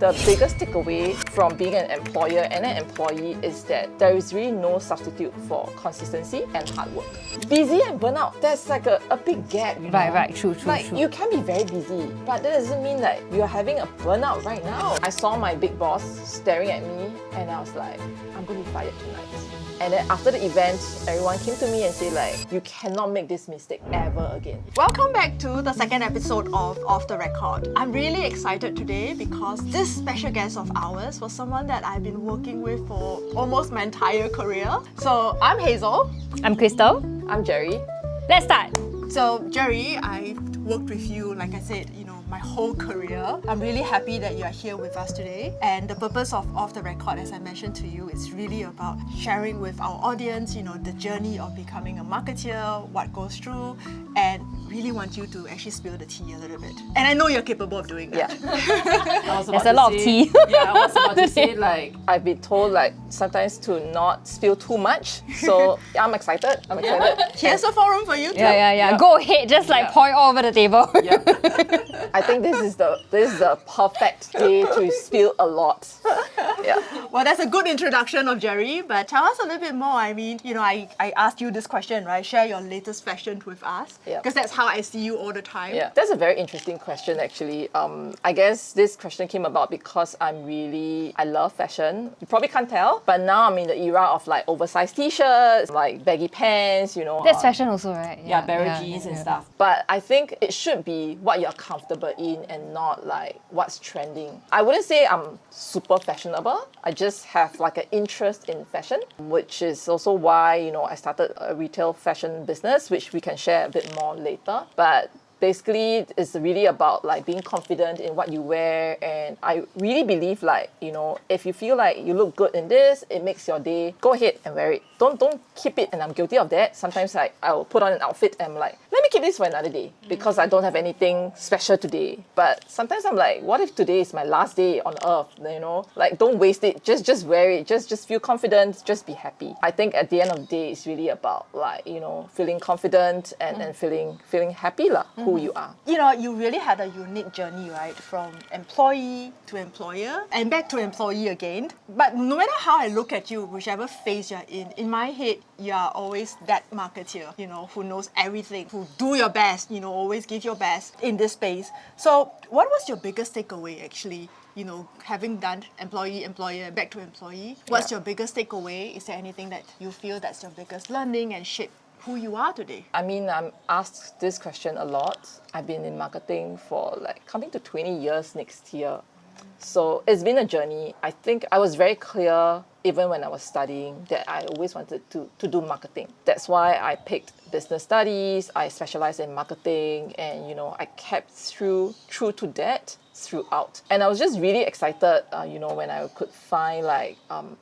The biggest takeaway from being an employer and an employee is that there is really no substitute for consistency and hard work. Busy and burnout, there's like a big gap, you know? Right, true. You can be very busy, but that doesn't mean that you're having a burnout right now. I saw my big boss staring at me and I was like, I'm going to be fired tonight. And then after the event, everyone came to me and said like, you cannot make this mistake ever again. Welcome back to the second episode of Off the Record. I'm really excited today because this special guest of ours was someone that I've been working with for almost my entire career. So I'm Hazel. I'm Crystal. I'm Jerry. Let's start. So Jerry, I've worked with you, like I said, my whole career. I'm really happy that you are here with us today. And the purpose of Off the Record, as I mentioned to you, is really about sharing with our audience, the journey of becoming a marketeer, what goes through, and really want you to actually spill the tea a little bit. And I know you're capable of doing that. Yeah. There's a lot of tea. Yeah, I was about to say like, I've been told like sometimes to not spill too much. So yeah, I'm excited. Here's a forum for you too. Yeah. Go ahead, just pour it all over the table. I think this is the perfect day to spill a lot. Yeah. Well, that's a good introduction of Jerry, but tell us a little bit more. I mean, I asked you this question, right? Share your latest fashion with us. Because that's how I see you all the time. Yeah, that's a very interesting question actually. I guess this question came about because I love fashion. You probably can't tell, but now I'm in the era of like oversized t-shirts, like baggy pants, That's fashion also, right? Yeah, barrel jeans and stuff. But I think it should be what you're comfortable in and not like what's trending. I wouldn't say I'm super fashionable. I just have like an interest in fashion, which is also why, I started a retail fashion business, which we can share a bit more later. But basically, it's really about like being confident in what you wear, and I really believe like, if you feel like you look good in this, it makes your day, go ahead and wear it. Don't keep it, and I'm guilty of that. Sometimes like I'll put on an outfit and I'm like, let me keep this for another day because I don't have anything special today. But sometimes I'm like, what if today is my last day on earth? Like don't waste it. Just wear it. Just feel confident. Just be happy. I think at the end of the day, it's really about like feeling confident and feeling happy lah. Who you are. You really had a unique journey, right? From employee to employer and back to employee again. But no matter how I look at you, whichever phase you're in my head, you are always that marketeer, who knows everything, who do your best, always give your best in this space. So what was your biggest takeaway actually? Having done employee, employer, back to employee, what's your biggest takeaway? Is there anything that you feel that's your biggest learning and shape who you are today? I mean, I'm asked this question a lot. I've been in marketing for like coming to 20 years next year. So it's been a journey. I think I was very clear even when I was studying that I always wanted to do marketing. That's why I picked business studies. I specialized in marketing, and I kept true to that throughout. And I was just really excited, when I could find like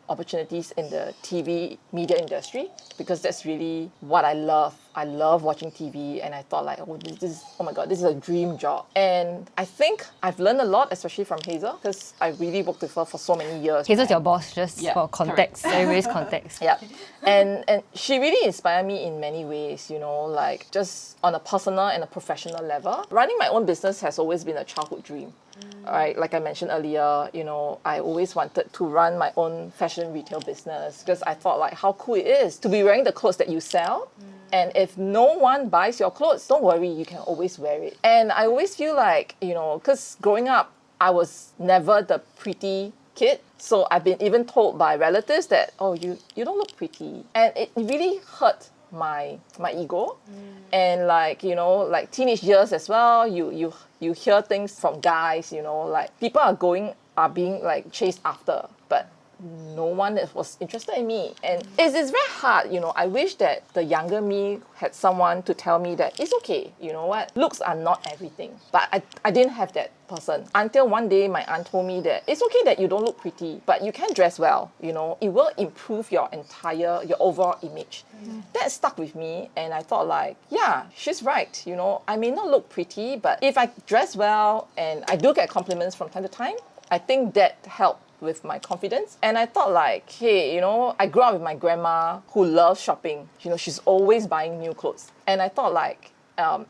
opportunities in the TV media industry, because that's really what I love. I love watching TV, and I thought like, oh my God, this is a dream job. And I think I've learned a lot, especially from Hazel, because I really worked with her for so many years. Hazel's your boss, just for context, everybody's context. Yeah, and she really inspired me in many ways, like just on a personal and a professional level. Running my own business has always been a childhood dream. Right, like I mentioned earlier, I always wanted to run my own fashion retail business because I thought like how cool it is to be wearing the clothes that you sell. And if no one buys your clothes, don't worry, you can always wear it. And I always feel like, because growing up, I was never the pretty kid. So I've been even told by relatives that, oh, you don't look pretty. And it really hurt my ego. And like, like teenage years as well, you hear things from guys, like people are being like chased after, but no one was interested in me. And it's very hard, I wish that the younger me had someone to tell me that it's okay, looks are not everything. But I didn't have that person until one day my aunt told me that it's okay that you don't look pretty, but you can dress well, it will improve your overall image. That stuck with me, and I thought like, yeah, she's right, I may not look pretty, but if I dress well and I do get compliments from time to time, I think that helped with my confidence. And I thought like, hey, I grew up with my grandma who loves shopping. She's always buying new clothes. And I thought like,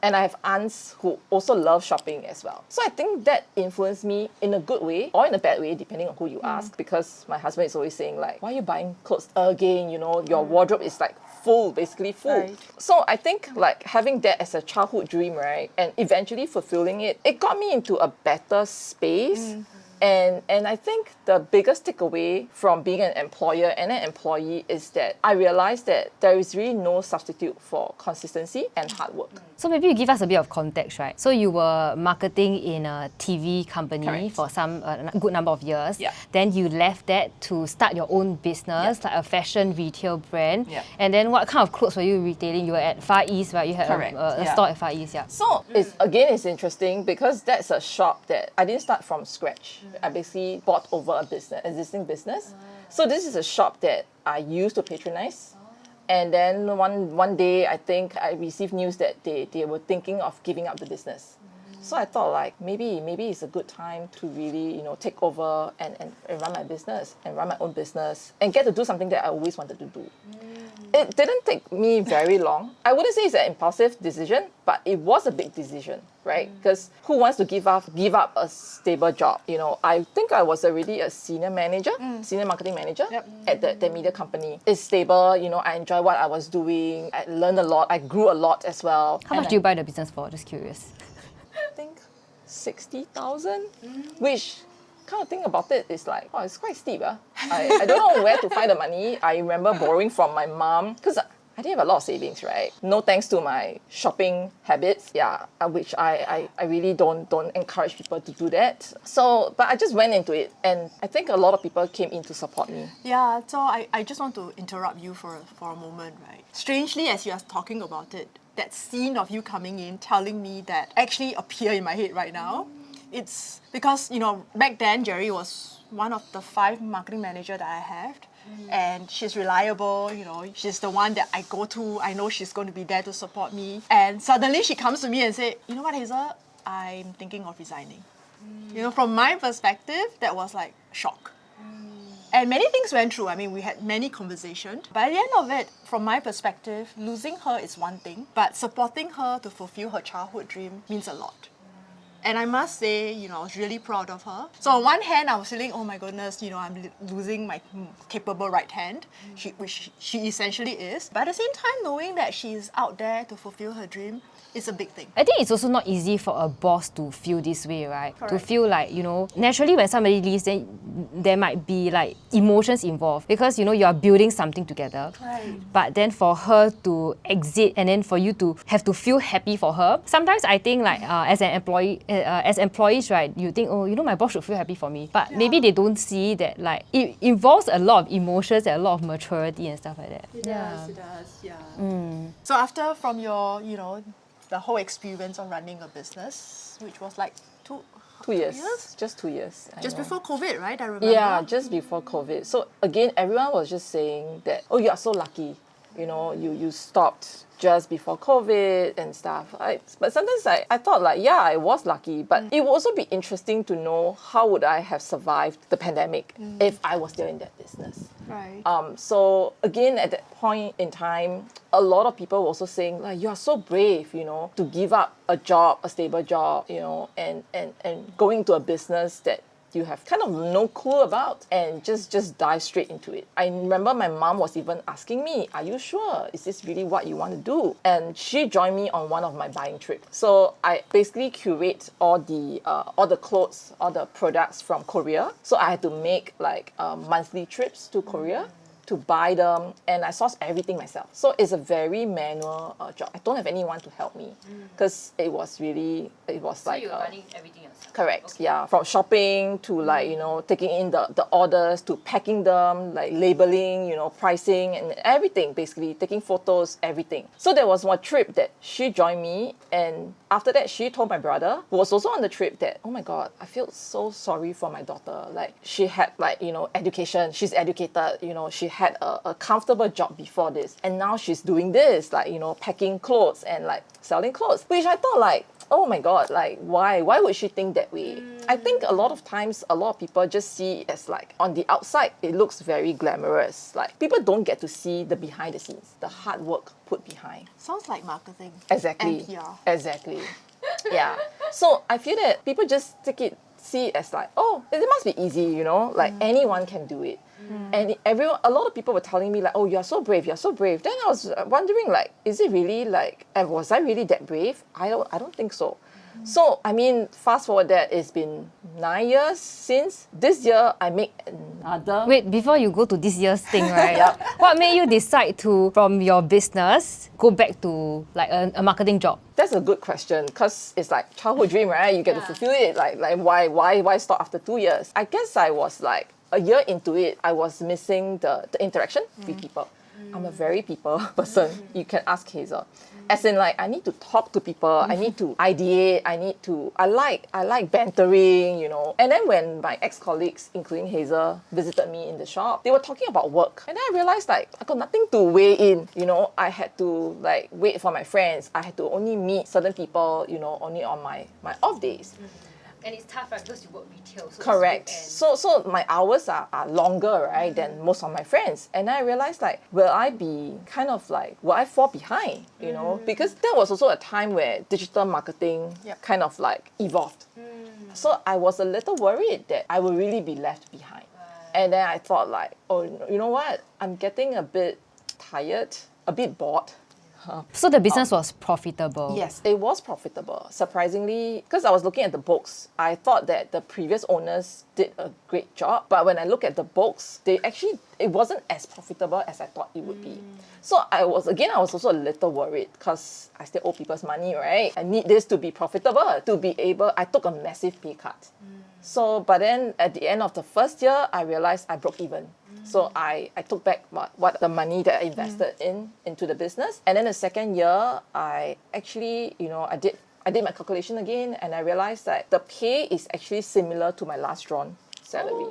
And I have aunts who also love shopping as well. So I think that influenced me in a good way or in a bad way, depending on who you ask. Because my husband is always saying like, why are you buying clothes again? You know, your wardrobe is like full, basically full. Right. So I think like having that as a childhood dream, right, and eventually fulfilling it, it got me into a better space. And I think the biggest takeaway from being an employer and an employee is that I realized that there is really no substitute for consistency and hard work. So maybe you give us a bit of context, right? So you were marketing in a TV company Correct. for some good number of years. Yeah. Then you left that to start your own business, like a fashion retail brand. Yeah. And then what kind of clothes were you retailing? You were at Far East, right? You had Correct. a Yeah. store at Far East, yeah. So it's interesting because that's a shop that I didn't start from scratch. I basically bought over a existing business. So this is a shop that I used to patronize. And then one day, I think I received news that they were thinking of giving up the business. So I thought like maybe it's a good time to really, you know, take over and run my business and run my own business and get to do something that I always wanted to do. It didn't take me very long. I wouldn't say it's an impulsive decision, but it was a big decision, right? Because who wants to give up a stable job? You know, I think I was already a senior marketing manager at the media company. It's stable, you know, I enjoy what I was doing. I learned a lot. I grew a lot as well. How much do you buy the business for? Just curious. I think 60,000, which kind of think about it is like, oh, it's quite steep. I don't know where to find the money. I remember borrowing from my mom because I didn't have a lot of savings, right? No thanks to my shopping habits, which I really don't encourage people to do that. So, but I just went into it, and I think a lot of people came in to support me. Yeah, so I just want to interrupt you for a moment, right? Strangely, as you are talking about it, that scene of you coming in, telling me that actually appear in my head right now. It's because, you know, back then, Jerry was one of the 5 marketing managers that I have. And she's reliable, you know, she's the one that I go to. I know she's going to be there to support me. And suddenly she comes to me and say, you know what, Hazel, I'm thinking of resigning. You know, from my perspective, that was like shock. And many things went through. I mean, we had many conversations. By the end of it, from my perspective, losing her is one thing, but supporting her to fulfill her childhood dream means a lot. And I must say, you know, I was really proud of her. So on one hand, I was feeling, oh my goodness, you know, I'm losing my capable right hand, which she essentially is. But at the same time, knowing that she's out there to fulfill her dream is a big thing. I think it's also not easy for a boss to feel this way, right? Correct. To feel like, you know, naturally when somebody leaves, then there might be like emotions involved because, you know, you're building something together. Right. But then for her to exit and then for you to have to feel happy for her, sometimes I think like as an employee, as employees, right, you think, oh, you know, my boss should feel happy for me. But maybe they don't see that like it involves a lot of emotions and a lot of maturity and stuff like that. It does, yeah. So after from your, you know, the whole experience of running a business, which was like 2 years? Just 2 years. Just before COVID, right? I remember. Yeah, just before COVID. So again, everyone was just saying that, oh, you are so lucky. You know, you stopped just before COVID and stuff. But sometimes I thought like, yeah, I was lucky, but it would also be interesting to know how would I have survived the pandemic if I was still in that business. Right. So again, at that point in time, a lot of people were also saying like, you are so brave, you know, to give up a job, a stable job, you know, and going into a business that you have kind of no clue about and just dive straight into it. I remember my mom was even asking me, are you sure? Is this really what you want to do? And she joined me on one of my buying trips. So I basically curate all the clothes, all the products from Korea. So I had to make like monthly trips to Korea to buy them, and I source everything myself. So it's a very manual job. I don't have anyone to help me because it was like you're running everything yourself. Correct. Okay. Yeah. From shopping to like, you know, taking in the orders to packing them, like labeling, you know, pricing and everything, basically taking photos, everything. So there was one trip that she joined me, and after that she told my brother, who was also on the trip, that, oh my God, I feel so sorry for my daughter. Like she had like, you know, education, she's educated, you know, she had a comfortable job before this, and now she's doing this, like, you know, packing clothes and like selling clothes, which I thought like, oh my God, like why would she think that way? I think a lot of times, a lot of people just see it as like on the outside, it looks very glamorous. Like people don't get to see the behind the scenes, the hard work put behind. Sounds like marketing. Exactly. And PR. Exactly. Yeah. So I feel that people just see it as like, oh, it must be easy, you know, like anyone can do it. And a lot of people were telling me like, oh, you're so brave, you're so brave. Then I was wondering like, is it really like, was I really that brave? I don't think so. So, I mean, fast forward that, it's been 9 years since. This year, I make another... Wait, before you go to this year's thing, right? Yep. What made you decide to, from your business, go back to like a marketing job? That's a good question, because it's like childhood dream, right? You get to fulfill it. Like why stop after 2 years? I guess I was like, a year into it, I was missing the interaction with people. I'm a very people person. You can ask Hazel. As in like, I need to talk to people. I need to ideate. I like bantering, you know. And then when my ex-colleagues, including Hazel, visited me in the shop, they were talking about work. And then I realized like, I got nothing to weigh in, you know. I had to like wait for my friends. I had to only meet certain people, you know, only on my off days. And it's tough, right? Because you work retail. So Correct. So my hours are longer, right, than most of my friends. And I realized like, will I fall behind, you know? Because there was also a time where digital marketing kind of like evolved. So I was a little worried that I will really be left behind. And then I thought like, oh, you know what? I'm getting a bit tired, a bit bored. So the business was profitable. Yes, it was profitable. Surprisingly, because I was looking at the books, I thought that the previous owners did a great job. But when I look at the books, it wasn't as profitable as I thought it would be. So I was also a little worried because I still owe people's money, right? I need this to be profitable, to be able. I took a massive pay cut. So, but then at the end of the first year, I realized I broke even. So I took back what the money that I invested into the business. And then the second year, I actually, you know, I did my calculation again, and I realized that the pay is actually similar to my last drawn salary.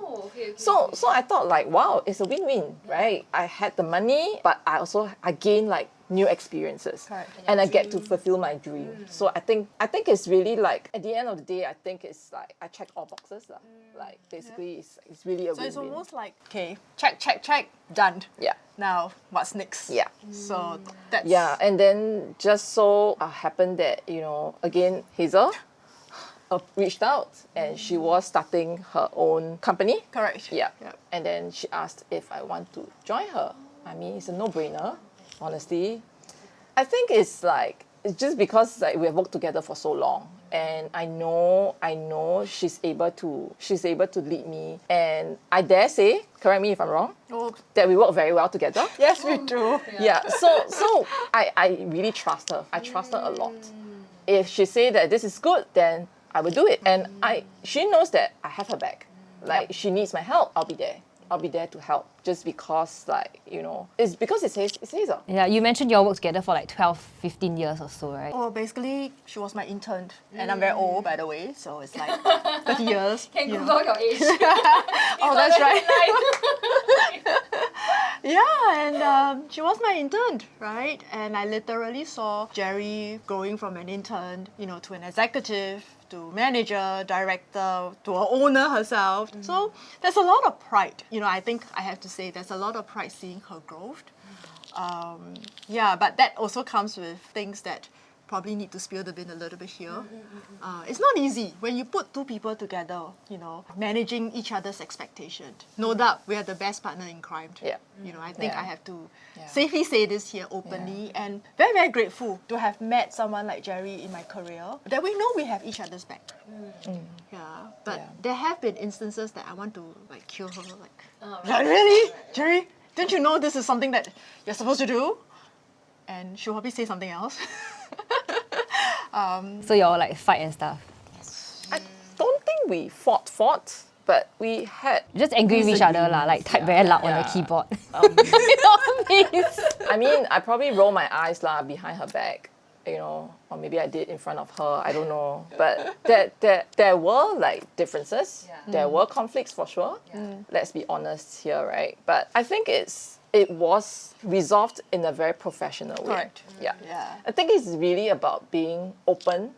So I thought like, wow, it's a win-win, right? I had the money, but I gained like new experiences. Correct. And I get to fulfill my dream. So I think it's really like, at the end of the day, I think it's like I check all boxes. Like basically it's really a So win-win. it's almost like, okay, check, done. Yeah. Now, what's next? Yeah. So that's... Yeah, and then just so happened that, you know, again, Hazel reached out and she was starting her own company. Correct. Yeah. Yep. And then she asked if I want to join her. I mean, it's a no-brainer, honestly. I think it's just because like we have worked together for so long, and I know she's able to lead me, and I dare say, correct me if I'm wrong, that we work very well together. Yes, we do. Yeah. So I really trust her. I trust her a lot. If she say that this is good, then I will do it. And she knows that I have her back. Like she needs my help, I'll be there. I'll be there to help, just because, like, you know, it's because it's Hazel. Yeah, you mentioned you all worked together for like 12, 15 years or so, right? Well, basically, she was my intern. And I'm very old, by the way, so it's like 30 years. Can you know. Google your age. Oh, that's right. Yeah, and she was my intern, right? And I literally saw Jerry growing from an intern, you know, to an executive, to manager, director, to her owner herself. So there's a lot of pride. You know, I think I have to say there's a lot of pride seeing her growth. Yeah, but that also comes with things that probably need to spill the bean a little bit here. It's not easy when you put two people together, you know, managing each other's expectation. No doubt we are the best partner in crime. Yeah. You know, I think I have to Yeah. safely say this here openly, and very, very grateful to have met someone like Jerry in my career, that we know we have each other's back. Yeah, but there have been instances that I want to like kill her, like, really? Jerry, don't you know this is something that you're supposed to do? And she'll probably say something else. So you all like fight and stuff. I don't think we fought, but we had Just angry with each other, lah, like type very loud on the keyboard. I mean, I probably roll my eyes behind her back, you know, or maybe I did in front of her, I don't know. But there were like differences, there were conflicts for sure. Let's be honest here, right? But I think it's it was resolved in a very professional way. Correct. Yeah. Yeah. I think it's really about being open.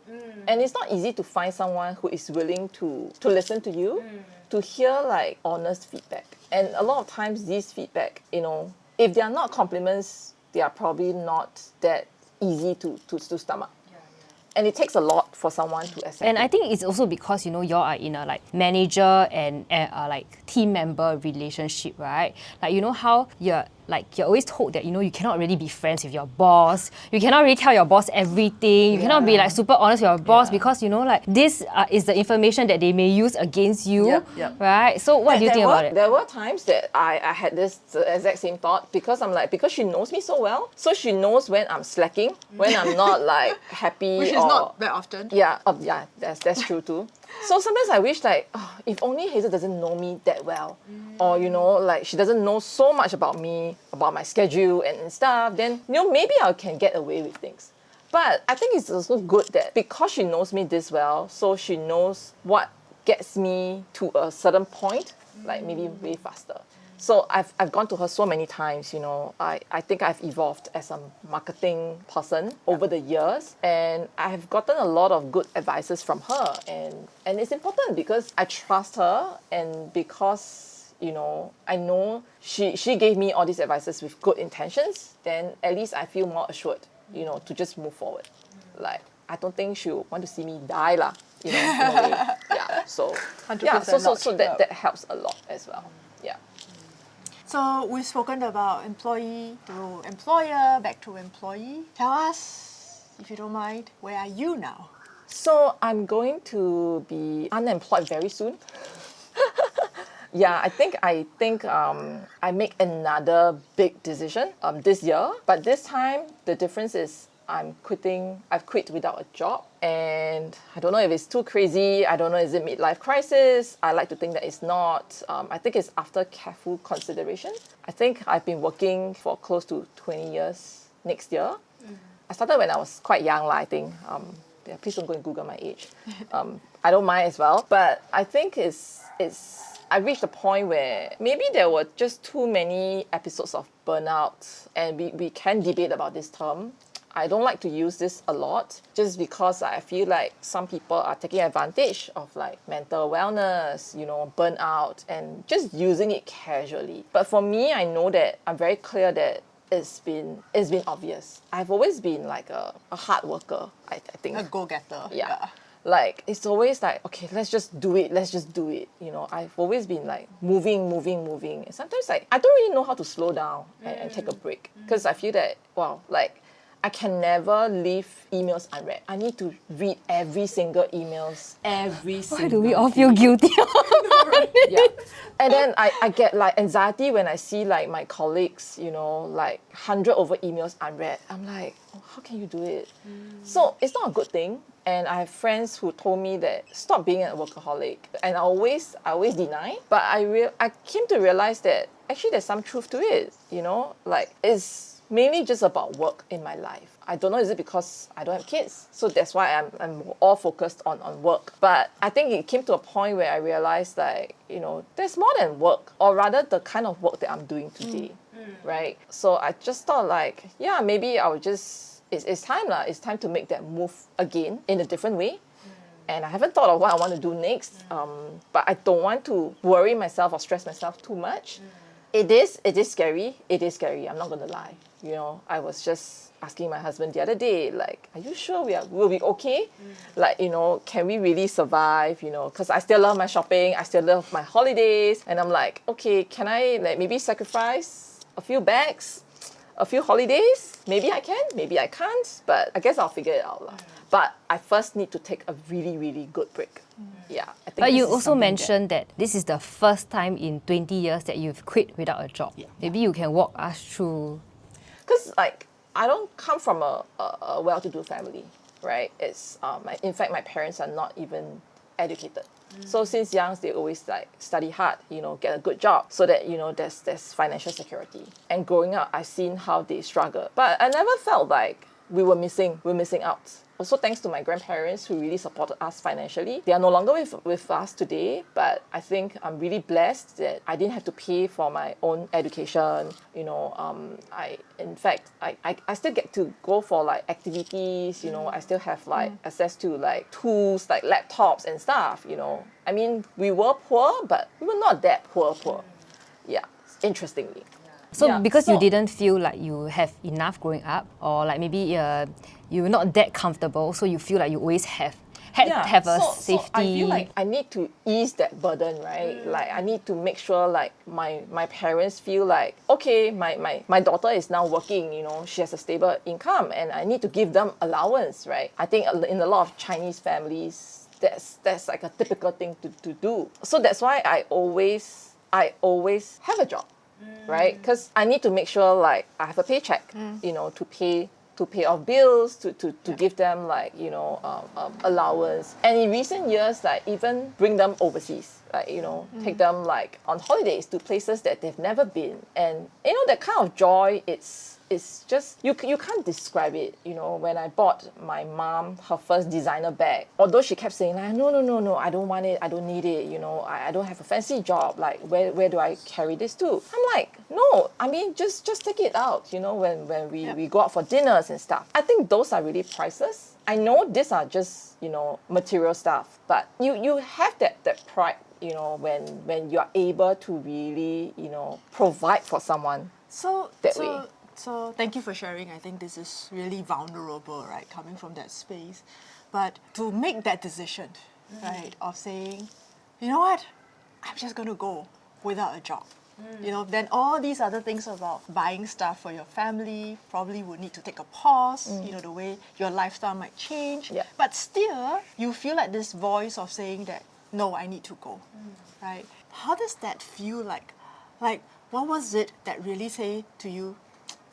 And it's not easy to find someone who is willing to listen to you, to hear like honest feedback. And a lot of times these feedback, you know, if they are not compliments, they are probably not that easy to stomach. And it takes a lot for someone to accept. And I it. think it's also because, you know, y'all are in a like manager and like team member relationship, right? Like, you know how you're always told that, you know, you cannot really be friends with your boss. You cannot really tell your boss everything. You cannot be like super honest with your boss because, you know, like this is the information that they may use against you, right? So what do you think about it? There were times that I had this exact same thought because I'm like, because she knows me so well, so she knows when I'm slacking, when I'm not like happy. Which is not that often. Yeah, that's true too. So sometimes I wish like, oh, if only Hazel doesn't know me that well, or you know, like she doesn't know so much about me, about my schedule and stuff, then you know maybe I can get away with things. But I think it's also good that because she knows me this well, so she knows what gets me to a certain point, like maybe way faster. So I've gone to her so many times, you know. I think I've evolved as a marketing person over the years, and I've gotten a lot of good advices from her, and it's important because I trust her, and because, you know, I know she gave me all these advices with good intentions, then at least I feel more assured, you know, to just move forward. Like, I don't think she'll want to see me die lah, you know, in a way. Yeah, so 100% so that helps a lot as well. Yeah. So we've spoken about employee to employer, back to employee. Tell us, if you don't mind, where are you now? So I'm going to be unemployed very soon. Yeah, I think I make another big decision this year, but this time the difference is I've quit without a job, and I don't know if it's too crazy. I don't know, is it midlife crisis? I like to think that it's not. I think it's after careful consideration. I think I've been working for close to 20 years next year. I started when I was quite young, I think. Yeah, please don't go and Google my age. I don't mind as well, but I think I reached a point where maybe there were just too many episodes of burnout, and we can debate about this term. I don't like to use this a lot just because I feel like some people are taking advantage of like mental wellness, you know, burnout, and just using it casually. But for me, I know that I'm very clear that it's been obvious. I've always been like a hard worker, I think. A go-getter. Yeah. Like, it's always like, okay, let's just do it. You know, I've always been like moving. And sometimes like, I don't really know how to slow down and take a break. Because I feel that, wow, like, I can never leave emails unread. I need to read every single emails, Why do we all feel guilty? Yeah. And then I get like anxiety when I see like my colleagues, you know, like 100 over emails unread. I'm like, oh, how can you do it? So it's not a good thing. And I have friends who told me that stop being a workaholic. And I always deny. But I came to realize that actually there's some truth to it, you know? Like, it's mainly just about work in my life. I don't know, is it because I don't have kids? So that's why I'm all focused on work. But I think it came to a point where I realized like, you know, there's more than work, or rather the kind of work that I'm doing today, right? So I just thought like, yeah, maybe I would just, it's time lah. It's time to make that move again in a different way. And I haven't thought of what I want to do next. But I don't want to worry myself or stress myself too much. It is scary. It is scary. I'm not going to lie. You know, I was just asking my husband the other day, like, are you sure we'll be okay? Like, you know, can we really survive? You know, because I still love my shopping. I still love my holidays. And I'm like, okay, can I like maybe sacrifice a few bags, a few holidays? Maybe I can, maybe I can't. But I guess I'll figure it out. But I first need to take a really, really good break. Yeah. I think But you also mentioned that this is the first time in 20 years that you've quit without a job. Maybe you can walk us through. Because like, I don't come from a well-to-do family, right? It's in fact, my parents are not even educated. So since young, they always like study hard, you know, get a good job so that, you know, there's financial security. And growing up, I've seen how they struggle. But I never felt like we were missing out. Also thanks to my grandparents who really supported us financially. They are no longer with us today, but I think I'm really blessed that I didn't have to pay for my own education. You know, in fact, I still get to go for like activities, you know, I still have like access to like tools like laptops and stuff, you know. I mean, we were poor, but we were not that poor. Yeah, interestingly. So Yeah, because you so- didn't feel like you have enough growing up, or like maybe you were not that comfortable, so you feel like you always had to have a safety. So I feel like I need to ease that burden, right? Like I need to make sure like my parents feel like, okay, my daughter is now working, you know, she has a stable income and I need to give them allowance, right? I think in a lot of Chinese families, that's like a typical thing to do. So that's why I always have a job, right? Because I need to make sure like I have a paycheck, you know, to pay off bills, to give them like, you know, allowance. And in recent years, like even bring them overseas, like, you know, take them like on holidays to places that they've never been. And, you know, that kind of joy, it's just, you can't describe it. You know, when I bought my mom her first designer bag, although she kept saying like, no, I don't want it, I don't need it, you know, I don't have a fancy job, like where do I carry this to? I'm like, no, I mean, just take it out, you know, when we go out for dinners and stuff. I think those are really priceless. I know these are just, you know, material stuff, but you have that pride, you know, when you're able to really, you know, provide for someone that way. So thank you for sharing. I think this is really vulnerable, right, coming from that space. But to make that decision, right, of saying, you know what, I'm just going to go without a job. You know, then all these other things about buying stuff for your family probably would need to take a pause, you know, the way your lifestyle might change. Yeah. But still, you feel like this voice of saying that, no, I need to go, right? How does that feel like? Like, what was it that really say to you,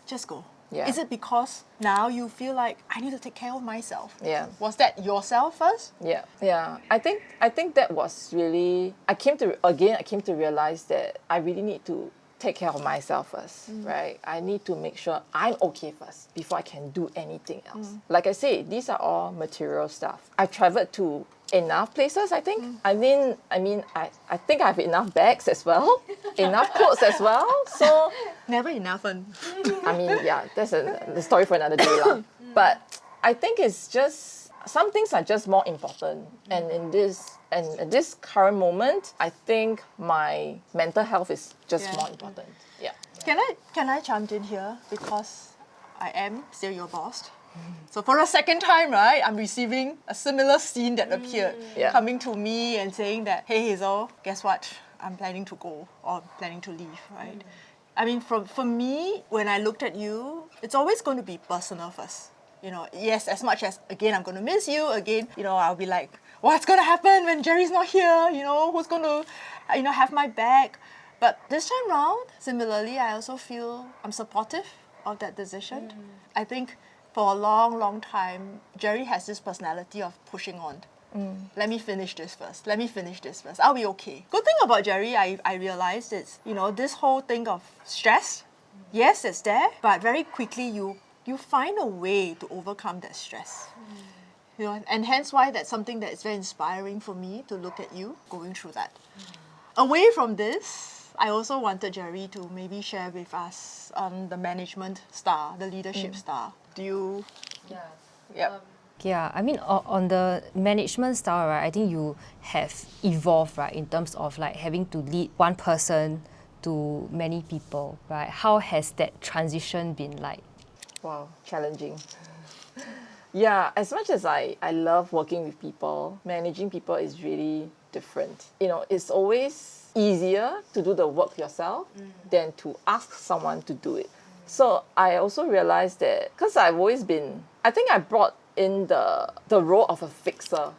just go? Yeah. Is it because now you feel like I need to take care of myself? Yeah. Was that yourself first? Yeah. I think that was really, I came to realize that I really need to take care of myself first, right? I need to make sure I'm okay first before I can do anything else. Like I say, these are all material stuff. I've traveled to enough places, I think. I think I have enough bags as well, enough clothes as well. So, Never enough. I mean, yeah, that's the story for another day lah. But I think it's just, some things are just more important. And in this current moment, I think my mental health is just more important. Yeah. Can I chime in here? Because I am still your boss. So for a second time, right, I'm receiving a similar scene that appeared, Yeah. coming to me and saying that, hey Hazel, guess what? I'm planning to go or planning to leave, right? I mean, for me, when I looked at you, it's always going to be personal first. You know, yes, as much as, again, I'm going to miss you, again, you know, I'll be like, what's going to happen when Jerry's not here? You know, who's going to, you know, have my back? But this time round, similarly, I also feel I'm supportive of that decision. I think for a long, long time, Jerry has this personality of pushing on. Let me finish this first. I'll be okay. Good thing about Jerry, I realized is, you know, this whole thing of stress, yes, it's there, but very quickly you find a way to overcome that stress. You know, and hence why that's something that is very inspiring for me to look at you going through that. Away from this, I also wanted Jerry to maybe share with us the management style, the leadership style. Do you? Yeah. Yep. Yeah, I mean, on the management style, right, I think you have evolved, right, in terms of like having to lead one person to many people, right? How has that transition been like? Wow, challenging. Yeah, as much as I love working with people, managing people is really different. You know, it's always easier to do the work yourself than to ask someone to do it. So I also realized that, because I've always been, I think I brought in the role of a fixer,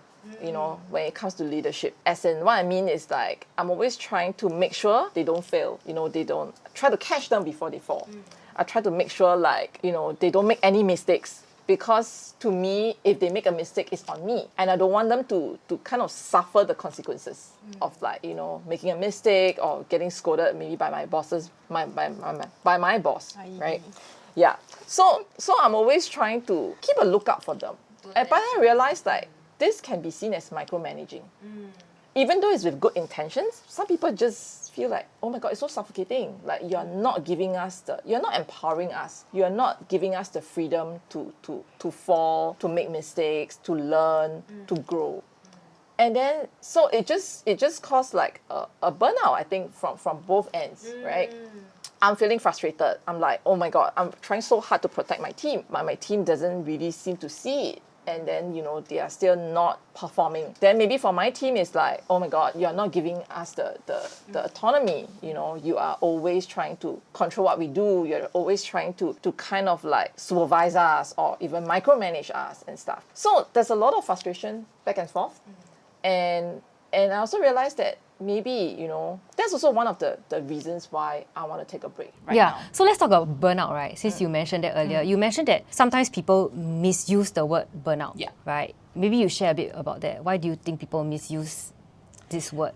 you know, when it comes to leadership. As in, what I mean is like, I'm always trying to make sure they don't fail, you know, they don't, try to catch them before they fall. I try to make sure like, you know, they don't make any mistakes. Because to me, if they make a mistake, it's on me. And I don't want them to kind of suffer the consequences of like, you know, making a mistake or getting scolded maybe by my bosses, by my boss, right? Yeah. So I'm always trying to keep a lookout for them. And but then I realized like this can be seen as micromanaging. Even though it's with good intentions, some people just feel like, oh my God, it's so suffocating. Like you're not empowering us. You're not giving us the freedom to fall, to make mistakes, to learn, to grow. And then, so it just caused like a burnout, I think, from both ends, right? I'm feeling frustrated. I'm like, oh my God, I'm trying so hard to protect my team, but my team doesn't really seem to see it. And then, they are still not performing. Then maybe for my team, it's like, oh my God, you're not giving us the autonomy. You are always trying to control what we do. You're always trying to kind of like supervise us or even micromanage us and stuff. So there's a lot of frustration back and forth. And I also realized that maybe, that's also one of the reasons why I want to take a break right now. So let's talk about burnout, right? Since you mentioned that earlier. You mentioned that sometimes people misuse the word burnout, right? Maybe you share a bit about that. Why do you think people misuse this word?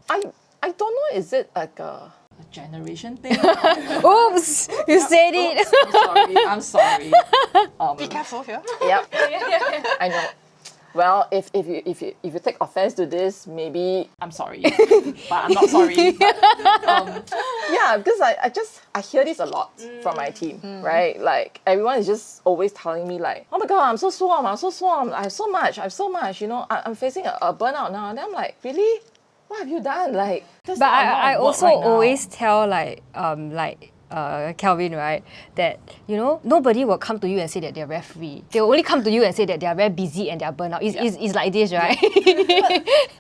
I don't know, is it like a generation thing? Oops! You said it! I'm sorry. Be careful here. Yep. I know. Well, if you take offense to this, maybe I'm sorry, but I'm not sorry. But, yeah, because I hear this a lot from my team, right? Like everyone is just always telling me like, oh my God, I'm so swamped, I have so much, I'm facing a burnout now. And I'm like, really? What have you done? Like, But I also right now. always tell Kelvin, right, that nobody will come to you and say that they're very free. They will only come to you and say that they are very busy and they are burnout. It's like this, right?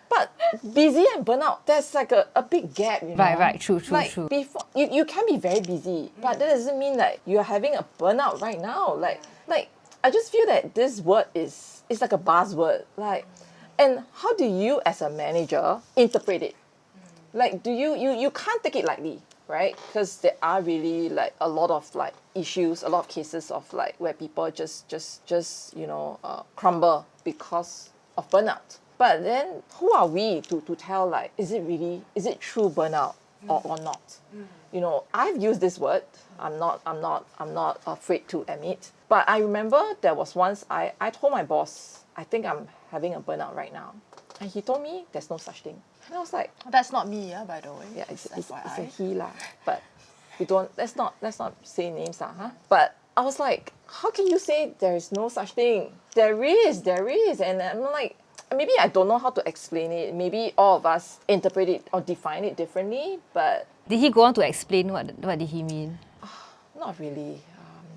But busy and burnout, there's like a big gap, Right, true. Before you can be very busy, but that doesn't mean that you're having a burnout right now. Like I just feel that this word is like a buzzword. Like, and how do you as a manager interpret it? Like, you can't take it lightly, right? Because there are really like a lot of like issues, a lot of cases of like where people just crumble because of burnout. But then who are we to tell like, is it true burnout or not? I've used this word. I'm not afraid to admit. But I remember there was once I told my boss, I think I'm having a burnout right now. And he told me there's no such thing. And I was like, That's not me, by the way. yeah, it's FYI. a he lah. But let's not say names lah, huh? But I was like, how can you say there is no such thing? There is. And I'm like, maybe I don't know how to explain it. Maybe all of us interpret it or define it differently, but Did he go on to explain what did he mean? not really.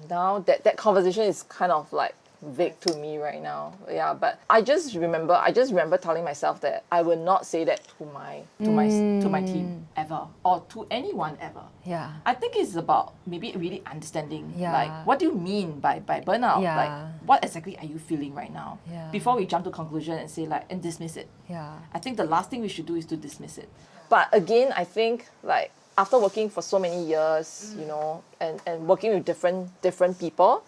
Now that conversation is kind of like vague to me right now. Yeah, but I just remember telling myself that I will not say that to my team ever or to anyone ever. Yeah. I think it's about maybe really understanding Yeah. like what do you mean by burnout? Yeah. Like what exactly are you feeling right now? Yeah. Before we jump to conclusion and say like and dismiss it. Yeah. I think the last thing we should do is to dismiss it. But again, I think like after working for so many years, and working with different people,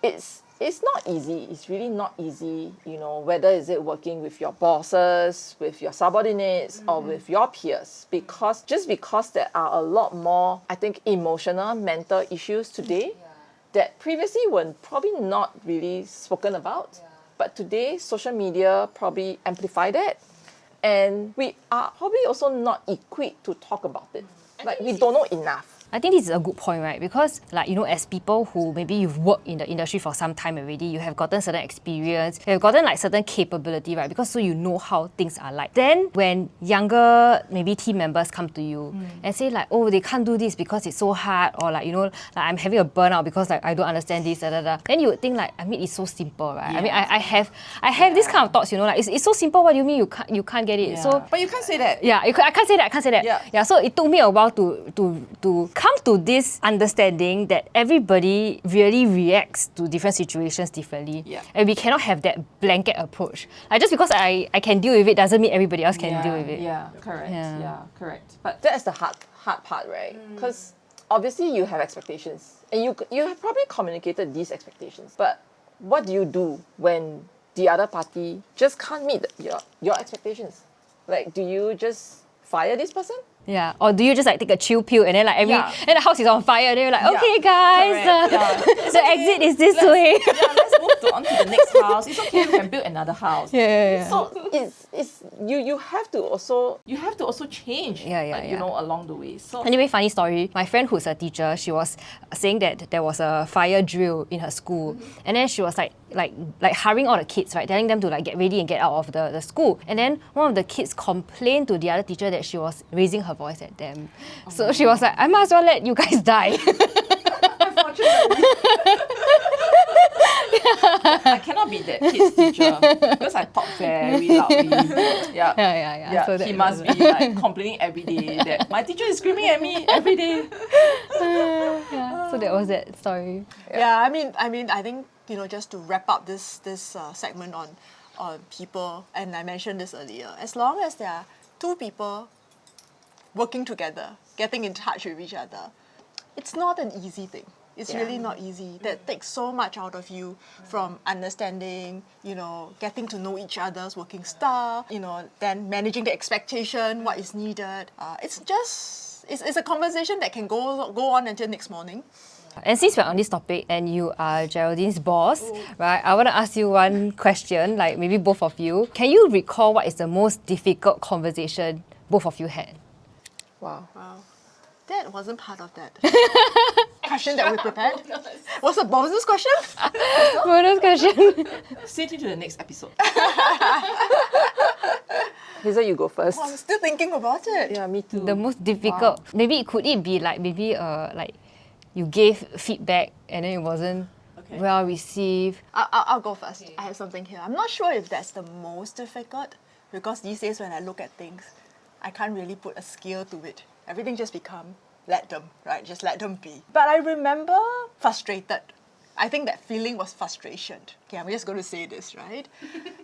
it's not easy. It's really not easy, whether is it working with your bosses, with your subordinates, or with your peers. Because there are a lot more, I think, emotional, mental issues today that previously were probably not really spoken about. But today, social media probably amplified it. And we are probably also not equipped to talk about it. Like, we don't know enough. I think this is a good point, right? Because as people who maybe you've worked in the industry for some time already, you have gotten certain experience, you have gotten like certain capability, right? Because so you know how things are like. Then when younger maybe team members come to you and say like, oh, they can't do this because it's so hard, or like, like I'm having a burnout because like I don't understand this, then you would think like, I mean, it's so simple, right? Yeah. I mean, I have this kind of thoughts, like it's so simple. What do you mean you can't get it? Yeah. So But you can't say that. yeah, I can't say that. Yeah. So it took me a while to come to this understanding that everybody really reacts to different situations differently. Yeah. And we cannot have that blanket approach. Like just because I can deal with it doesn't mean everybody else can deal with it. Yeah, correct. Yeah. Yeah, correct. But that's the hard part, right? Because obviously you have expectations. And you have probably communicated these expectations. But what do you do when the other party just can't meet your expectations? Like, do you just fire this person? Yeah. Or do you just like take a chill pill and then like and the house is on fire and then you're like, okay guys, the exit is this way. Let's move on to the next house. It's okay, we can build another house. Yeah. So it's you have to also change. You know, along the way. So Anyway, funny story. My friend who's a teacher, she was saying that there was a fire drill in her school, and then she was like hurrying all the kids, right, telling them to like get ready and get out of the school. And then one of the kids complained to the other teacher that she was raising her voice at them. So she was like, I might as well let you guys die. I cannot be that kid's teacher because I talk very loudly. Yeah. So he must be like complaining every day that my teacher is screaming at me every day. So that was that story. Yeah, I mean, I think, you know, just to wrap up this segment on people, and I mentioned this earlier, as long as there are two people working together, getting in touch with each other, it's not an easy thing. It's really not easy. That takes so much out of you, from understanding, you know, getting to know each other's working style, you know, then managing the expectation, what is needed. It's a conversation that can go on until next morning. And since we're on this topic and you are Geraldine's boss, right, I want to ask you one question, like maybe both of you. Can you recall what is the most difficult conversation both of you had? Wow. That wasn't part of that question that we prepared. What was this question? Bonus question. Stay tuned to the next episode. Hazel, you go first. I'm still thinking about it. Yeah, me too. The most difficult. Maybe could it be like like you gave feedback and then it wasn't well received? I'll go first. I have something here. I'm not sure if that's the most difficult, because these days when I look at things, I can't really put a scale to it. Everything just become, let them, right? Just let them be. But I remember frustrated. I think that feeling was frustration. Okay, I'm just going to say this, right?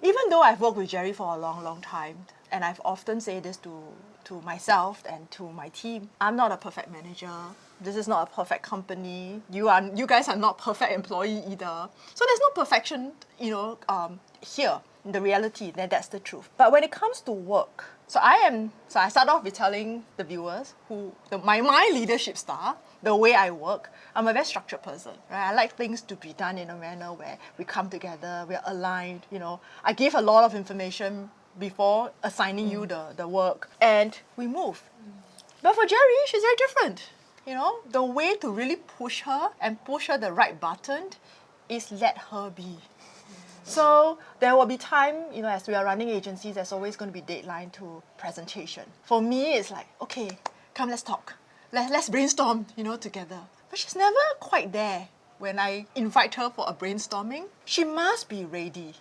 Even though I've worked with Jerry for a long, long time, and I've often said this to myself and to my team, I'm not a perfect manager. This is not a perfect company. You guys are not perfect employee either. So there's no perfection, you know, here. In the reality, that's the truth. But when it comes to work, so I start off with telling the viewers my leadership style, the way I work. I'm a very structured person, right? I like things to be done in a manner where we come together, we're aligned, you know. I give a lot of information before assigning you the work, and we move. But for Jerry, she's very different. You know, the way to really push her and push her the right button is let her be. So there will be time, you know, as we are running agencies, there's always going to be deadline to presentation. For me, it's like, okay, come, let's talk. Let's brainstorm, you know, together. But she's never quite there. When I invite her for a brainstorming, she must be ready,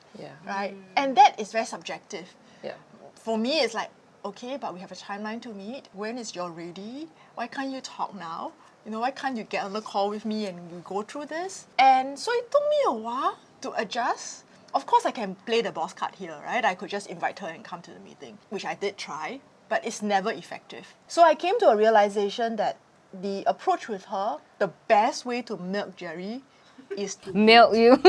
right? And that is very subjective. Yeah. For me, it's like, okay, but we have a timeline to meet. When is your ready? Why can't you talk now? You know, why can't you get on the call with me and we go through this? And so it took me a while to adjust. Of course, I can play the boss card here, right? I could just invite her and come to the meeting, which I did try, but it's never effective. So I came to a realization that the approach with her, the best way to milk Jerry is to Milk you.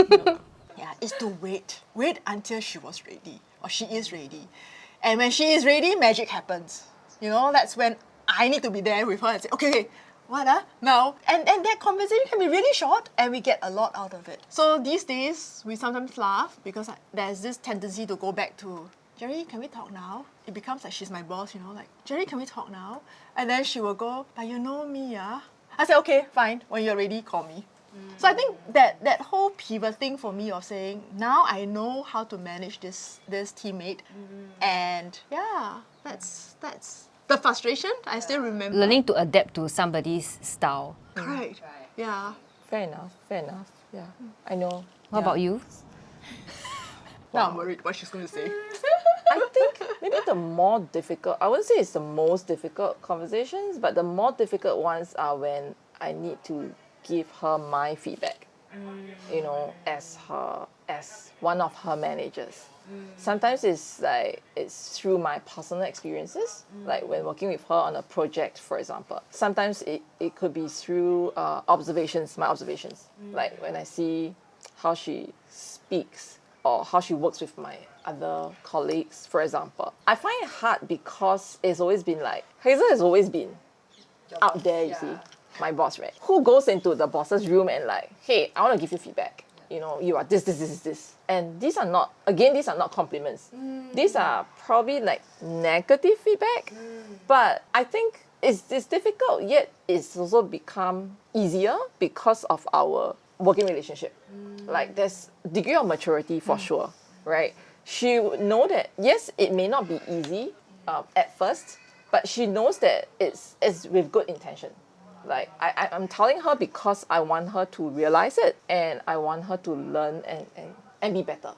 is to wait. Wait until she was ready, or she is ready. And when she is ready, magic happens. You know, that's when I need to be there with her and say, okay, what now? And that conversation can be really short and we get a lot out of it. So these days, we sometimes laugh because there's this tendency to go back to, Jerry, can we talk now? It becomes like she's my boss, you know, like, Jerry, can we talk now? And then she will go, but you know me, I say, okay, fine. When you're ready, call me. So I think that whole pivot thing for me of saying, now I know how to manage this teammate. And yeah, that's the frustration. I still remember. Learning to adapt to somebody's style. Right. Yeah. Fair enough. Yeah. I know. What about you? Now I'm worried what she's going to say. I think maybe the more difficult, I wouldn't say it's the most difficult conversations, but the more difficult ones are when I need to give her my feedback, you know, as one of her managers. Sometimes it's through my personal experiences, like when working with her on a project, for example. Sometimes it could be through my observations, like when I see how she speaks or how she works with my other colleagues, for example. I find it hard because it's always been like, Hazel has always been out there, you see, my boss, right? Who goes into the boss's room and like, hey, I want to give you feedback. You know, you are this. And these are not compliments. These are probably like negative feedback. But I think it's difficult, yet it's also become easier because of our working relationship. Like there's degree of maturity for sure, right? She would know that, yes, it may not be easy at first, but she knows that it's with good intention. Like I'm telling her because I want her to realize it and I want her to learn and be better.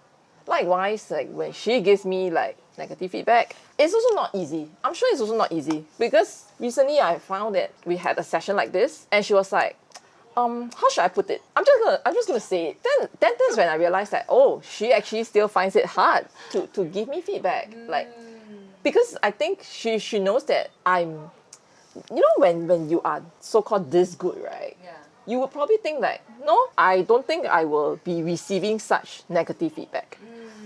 Likewise, like when she gives me like negative feedback, it's also not easy. I'm sure it's also not easy because recently I found that we had a session like this and she was like, how should I put it? I'm just gonna say it. Then that's when I realized that, oh, she actually still finds it hard to give me feedback. Like, because I think she knows that I'm, you know, when you are so-called this good, right? Yeah. You would probably think like, no, I don't think I will be receiving such negative feedback.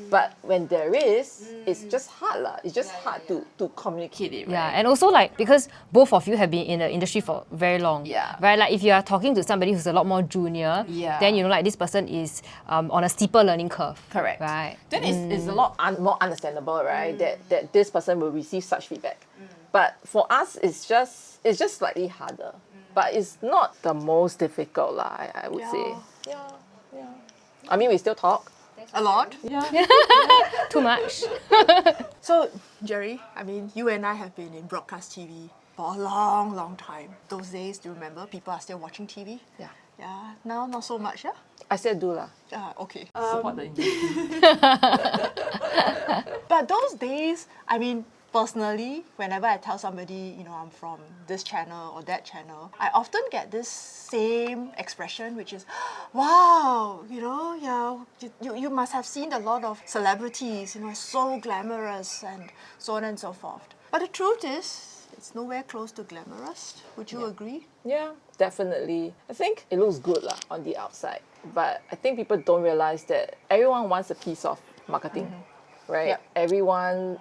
But when there is, it's just hard lah. It's just hard to communicate it, right? Yeah, and also like because both of you have been in the industry for very long, Yeah. right? Like if you are talking to somebody who's a lot more junior, Yeah. then you know like this person is on a steeper learning curve. Correct. Right. Then it's a lot more understandable, right? That this person will receive such feedback. But for us, it's just slightly harder. But it's not the most difficult lah, I would say. Yeah. I mean, we still talk. A lot. Too much. So, Jerry, I mean, you and I have been in broadcast TV for a long, long time. Those days, do you remember? People are still watching TV. Yeah. Yeah. Now, not so much. Yeah. I still do lah. Okay. Support the industry. But those days, I mean, personally, whenever I tell somebody, you know, I'm from this channel or that channel, I often get this same expression, which is, wow, you know, yeah, you must have seen a lot of celebrities, you know, so glamorous and so on and so forth. But the truth is, it's nowhere close to glamorous. Would you agree? Yeah, definitely. I think it looks good lah on the outside. But I think people don't realize that everyone wants a piece of marketing. Right? Yep. Everyone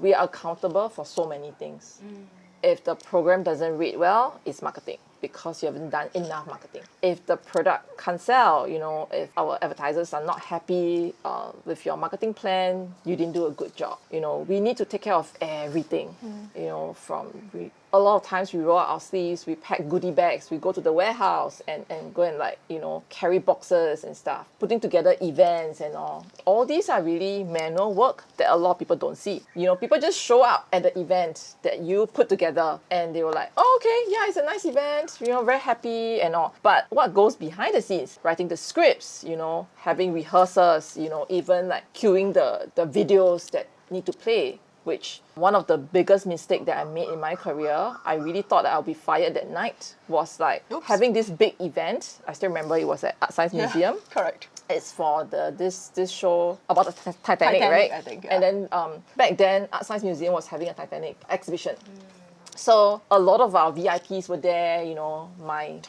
we are accountable for so many things. If the program doesn't rate well, it's marketing because you haven't done enough marketing. If the product can't sell, you know, if our advertisers are not happy with your marketing plan, you didn't do a good job. You know, we need to take care of everything. You know, a lot of times we roll out our sleeves, we pack goodie bags, we go to the warehouse and go and like, you know, carry boxes and stuff, putting together events and all. All these are really manual work that a lot of people don't see. You know, people just show up at the event that you put together and they were like, oh, okay, yeah, it's a nice event, you know, very happy and all. But what goes behind the scenes? Writing the scripts, you know, having rehearsals, you know, even like queuing the videos that need to play. Which one of the biggest mistake that I made in my career, I really thought that I'll be fired that night, was like having this big event. I still remember it was at Art Science Museum. Correct. It's for this show about the Titanic, right? I think, yeah. And then back then, Art Science Museum was having a Titanic exhibition. So a lot of our VIPs were there, you know,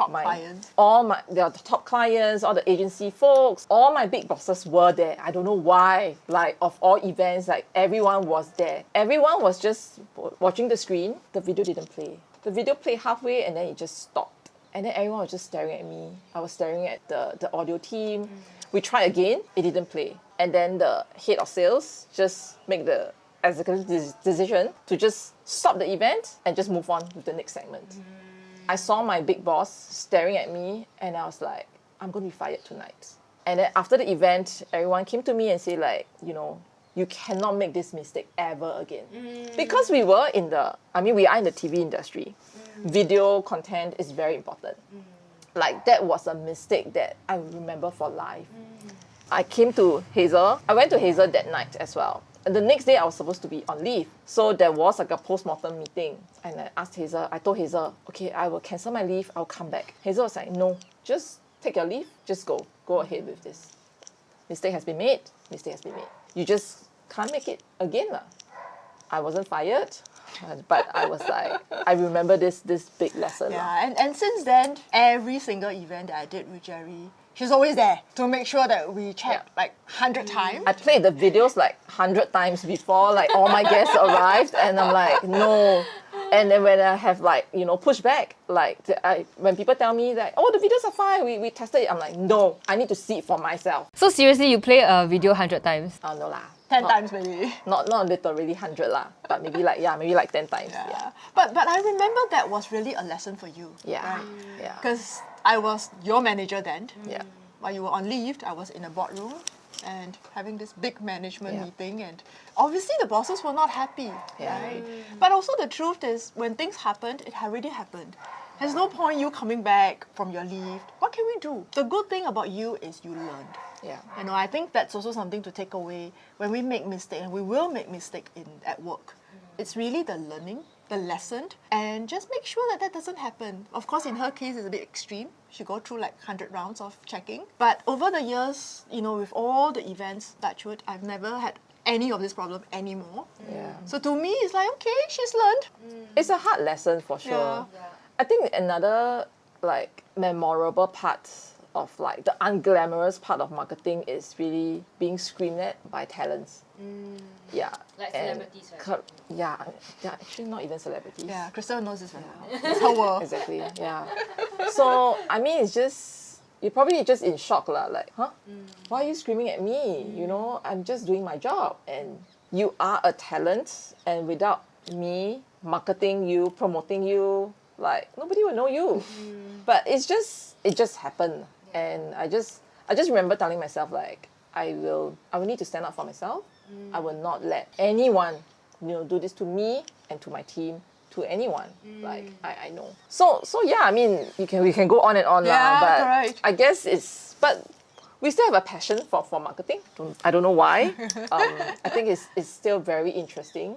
clients. The top clients, all the agency folks, all my big bosses were there. I don't know why. Like of all events, like everyone was there. Everyone was just watching the screen. The video didn't play. The video played halfway and then it just stopped. And then everyone was just staring at me. I was staring at the audio team. We tried again, it didn't play. And then the head of sales just make the executive decision to just stop the event and just move on with the next segment. I saw my big boss staring at me and I was like, I'm going to be fired tonight. And then after the event, everyone came to me and said like, you know, you cannot make this mistake ever again. Because we are in the TV industry. Video content is very important. Like that was a mistake that I remember for life. I came to Hazel. I went to Hazel that night as well. And the next day I was supposed to be on leave. So there was like a post-mortem meeting. And I told Hazel, okay, I will cancel my leave, I'll come back. Hazel was like, no, just take your leave, just go ahead with this. Mistake has been made. You just can't make it again lah. I wasn't fired, but I was like, I remember this big lesson. Yeah, and since then, every single event that I did with Jerry, she's always there to make sure that we check like 100 times. I played the videos like 100 times before like all my guests arrived, and I'm like, no. And then when I have like, you know, pushback, like when people tell me like, oh, the videos are fine, we tested it, I'm like, no, I need to see it for myself. So seriously, you play a video 100 times? Oh, no lah. 10 times maybe. Not literally 100 lah, but maybe like, maybe like 10 times. Yeah. But I remember that was really a lesson for you. Yeah. Right? Yeah. Because I was your manager then. Yeah. While you were on leave, I was in a boardroom and having this big management Yeah. meeting, and obviously the bosses were not happy. Yeah. Right? But also the truth is, when things happened, it already happened. There's no point you coming back from your leave. What can we do? The good thing about you is you learned. Yeah. You know, I think that's also something to take away when we make mistakes, and we will make mistakes at work. It's really the learning, the lesson, and just make sure that doesn't happen. Of course, in her case, it's a bit extreme. She go through like 100 rounds of checking. But over the years, you know, with all the events, touchwood, I've never had any of this problem anymore. Yeah. So to me, it's like, okay, she's learned. It's a hard lesson for sure. Yeah. I think another like memorable part of like the unglamorous part of marketing is really being screamed at by talents. Yeah. Like And celebrities, right? Yeah, they're actually not even celebrities. Yeah, Crystal knows this very well. It's her world. Exactly. Yeah. So I mean, it's just you're probably just in shock lah. Like, huh? Why are you screaming at me? You know, I'm just doing my job, and you are a talent, and without me marketing you, promoting you, like nobody will know you. But it just happened, and I just remember telling myself like I will need to stand up for myself. I will not let anyone, you know, do this to me and to my team, to anyone. Like I know. So yeah, I mean we can go on and on Yeah, lah, but correct. I guess but we still have a passion for marketing. I don't know why. I think it's still very interesting.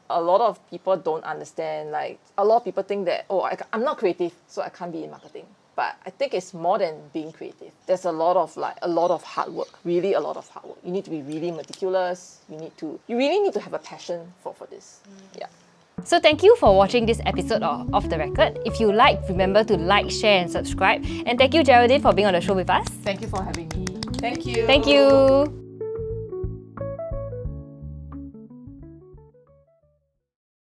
A lot of people don't understand, like a lot of people think that, oh, I'm not creative, so I can't be in marketing. But I think it's more than being creative. There's a lot of hard work, really a lot of hard work. You need to be really meticulous. You really need to have a passion for this. Yeah. So thank you for watching this episode of Off the Record. If you like, remember to like, share and subscribe. And thank you, Geraldine, for being on the show with us. Thank you for having me. Thank you. Thank you.